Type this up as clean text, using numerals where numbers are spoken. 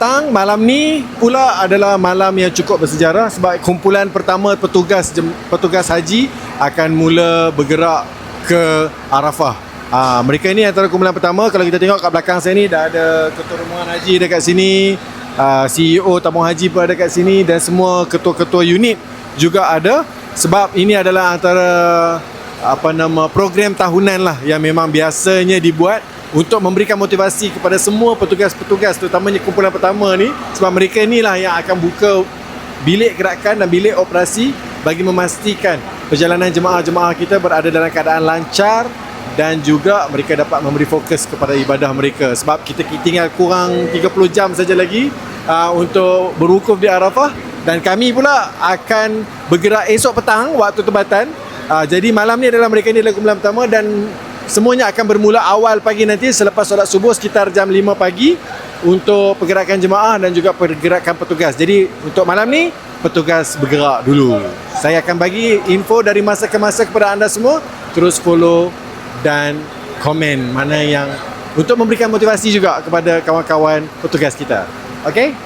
petang, malam ni pula adalah malam yang cukup bersejarah sebab kumpulan pertama petugas haji akan mula bergerak ke Arafah. Mereka ini antara kumpulan pertama. Kalau kita tengok kat belakang saya ni dah ada ketua rombongan haji dekat sini, CEO tabung haji pun ada kat sini, dan semua ketua-ketua unit juga ada, sebab ini adalah antara program tahunan lah yang memang biasanya dibuat untuk memberikan motivasi kepada semua petugas-petugas, terutamanya kumpulan pertama ni, sebab mereka inilah yang akan buka bilik gerakan dan bilik operasi bagi memastikan perjalanan jemaah-jemaah kita berada dalam keadaan lancar dan juga mereka dapat memberi fokus kepada ibadah mereka, sebab kita tinggal kurang 30 jam saja lagi untuk berwukuf di Arafah, dan kami pula akan bergerak esok petang waktu tempatan. Jadi malam ni adalah mereka ni adalah kumpulan pertama, dan semuanya akan bermula awal pagi nanti selepas solat subuh sekitar jam 5 pagi untuk pergerakan jemaah dan juga pergerakan petugas. Jadi untuk malam ni petugas bergerak dulu. Saya akan bagi info dari masa ke masa kepada anda semua. Terus follow dan komen mana yang untuk memberikan motivasi juga kepada kawan-kawan petugas kita. Okey?